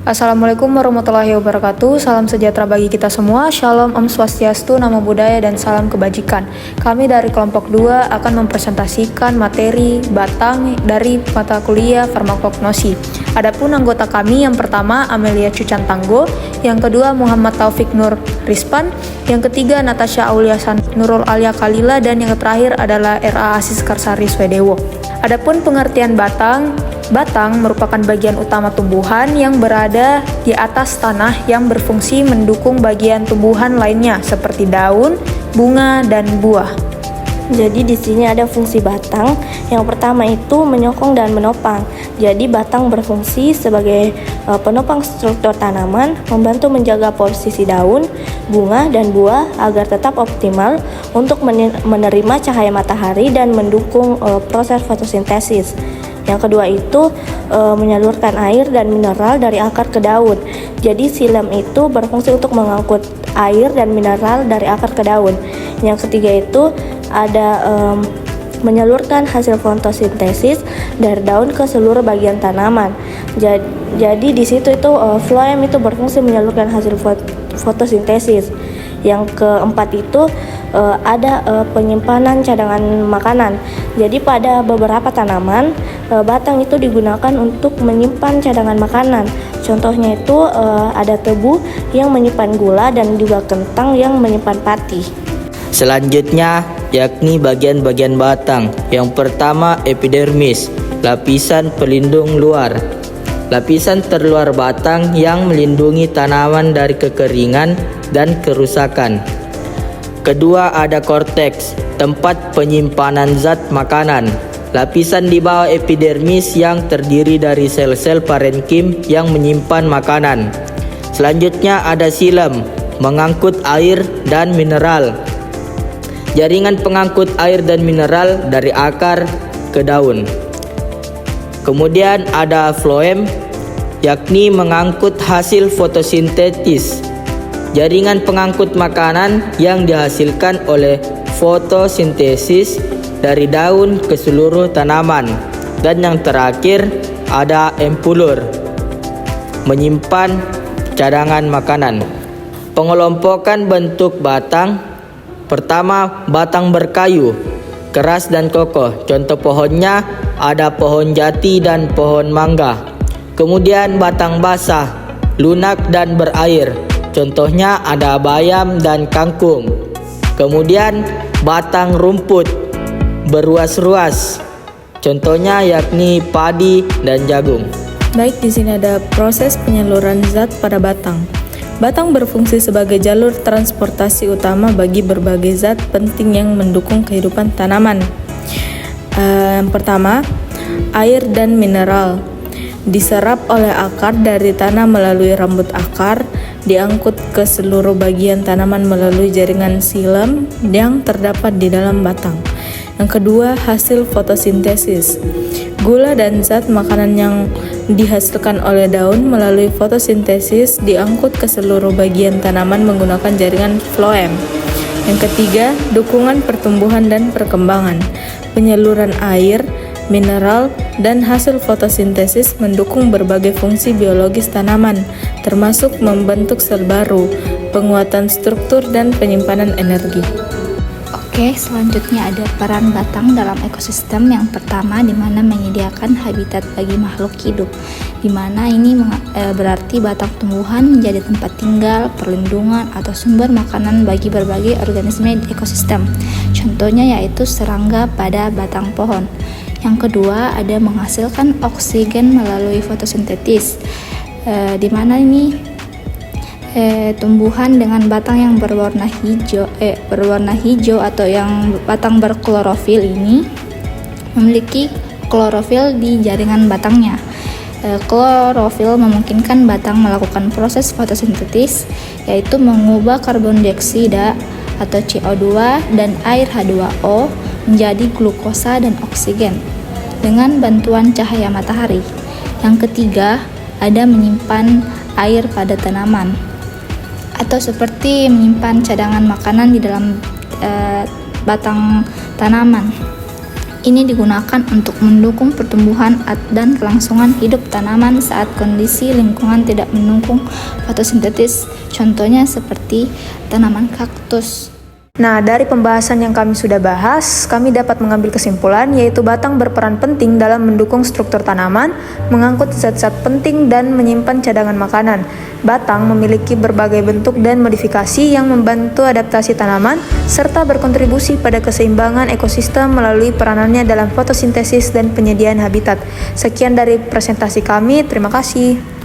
Assalamualaikum warahmatullahi wabarakatuh. Salam sejahtera bagi kita semua. Shalom, Om Swastiastu, Namo Buddhaya, dan salam kebajikan. Kami dari kelompok 2 akan mempresentasikan materi batang dari mata kuliah farmakognosi. Adapun anggota kami yang pertama Amelia Cucan Tanggo, yang kedua Muhammad Taufik Nur Rispan, yang ketiga Natasha Auliasan Nurul Alia Kalila, dan yang terakhir adalah R.A. Asis Karsari Swedewo. Adapun pengertian batang merupakan bagian utama tumbuhan yang berada di atas tanah yang berfungsi mendukung bagian tumbuhan lainnya seperti daun, bunga, dan buah. Jadi di sini ada fungsi batang. Yang pertama itu menyokong dan menopang. Jadi batang berfungsi sebagai penopang struktur tanaman, membantu menjaga posisi daun, bunga, dan buah agar tetap optimal untuk menerima cahaya matahari dan mendukung proses fotosintesis. Yang kedua itu menyalurkan air dan mineral dari akar ke daun. Jadi xilem itu berfungsi untuk mengangkut air dan mineral dari akar ke daun. Yang ketiga itu ada menyalurkan hasil fotosintesis dari daun ke seluruh bagian tanaman. Jadi di situ itu phloem itu berfungsi menyalurkan hasil fotosintesis. Yang keempat itu ada penyimpanan cadangan makanan. Jadi pada beberapa tanaman batang itu digunakan untuk menyimpan cadangan makanan. Contohnya itu ada tebu yang menyimpan gula dan juga kentang yang menyimpan pati. Selanjutnya yakni bagian-bagian batang. Yang pertama epidermis, lapisan pelindung luar. Lapisan terluar batang yang melindungi tanaman dari kekeringan dan kerusakan. Kedua ada korteks, tempat penyimpanan zat makanan. Lapisan di bawah epidermis yang terdiri dari sel-sel parenkim yang menyimpan makanan. Selanjutnya ada xilem, mengangkut air dan mineral. Jaringan pengangkut air dan mineral dari akar ke daun. Kemudian ada phloem, yakni mengangkut hasil fotosintesis. Jaringan pengangkut makanan yang dihasilkan oleh fotosintesis dari daun ke seluruh tanaman. Dan yang terakhir ada empulur, menyimpan cadangan makanan. Pengelompokan bentuk batang. Pertama, batang berkayu, keras dan kokoh. Contoh pohonnya ada pohon jati dan pohon mangga. Kemudian batang basah, lunak dan berair. Contohnya ada bayam dan kangkung. Kemudian batang rumput, beruas-ruas. Contohnya yakni padi dan jagung. Baik, di sini ada proses penyaluran zat pada batang. Batang berfungsi sebagai jalur transportasi utama bagi berbagai zat penting yang mendukung kehidupan tanaman. Yang pertama, air dan mineral. Diserap oleh akar dari tanah melalui rambut akar, diangkut ke seluruh bagian tanaman melalui jaringan xilem yang terdapat di dalam batang. Yang kedua, hasil fotosintesis. Gula dan zat makanan yang dihasilkan oleh daun melalui fotosintesis diangkut ke seluruh bagian tanaman menggunakan jaringan phloem. Yang ketiga, dukungan pertumbuhan dan perkembangan. Penyaluran air, mineral, dan hasil fotosintesis mendukung berbagai fungsi biologis tanaman, termasuk membentuk sel baru, penguatan struktur, dan penyimpanan energi. Oke, selanjutnya ada peran batang dalam ekosistem. Yang pertama, di mana menyediakan habitat bagi makhluk hidup, di mana ini berarti batang tumbuhan menjadi tempat tinggal, perlindungan, atau sumber makanan bagi berbagai organisme di ekosistem. Contohnya yaitu serangga pada batang pohon. Yang kedua, ada menghasilkan oksigen melalui fotosintesis, di mana ini tumbuhan dengan batang yang berwarna hijau atau yang batang berklorofil ini memiliki klorofil di jaringan batangnya. Klorofil memungkinkan batang melakukan proses fotosintesis, yaitu mengubah karbon dioksida atau CO2 dan air H2O menjadi glukosa dan oksigen dengan bantuan cahaya matahari. Yang ketiga, ada menyimpan air pada tanaman, atau seperti menyimpan cadangan makanan di dalam batang tanaman. ini digunakan untuk mendukung pertumbuhan dan kelangsungan hidup tanaman saat kondisi lingkungan tidak mendukung fotosintesis, contohnya seperti tanaman kaktus. Nah, dari pembahasan yang kami sudah bahas, kami dapat mengambil kesimpulan yaitu batang berperan penting dalam mendukung struktur tanaman, mengangkut zat-zat penting, dan menyimpan cadangan makanan. Batang memiliki berbagai bentuk dan modifikasi yang membantu adaptasi tanaman, serta berkontribusi pada keseimbangan ekosistem melalui peranannya dalam fotosintesis dan penyediaan habitat. Sekian dari presentasi kami, terima kasih.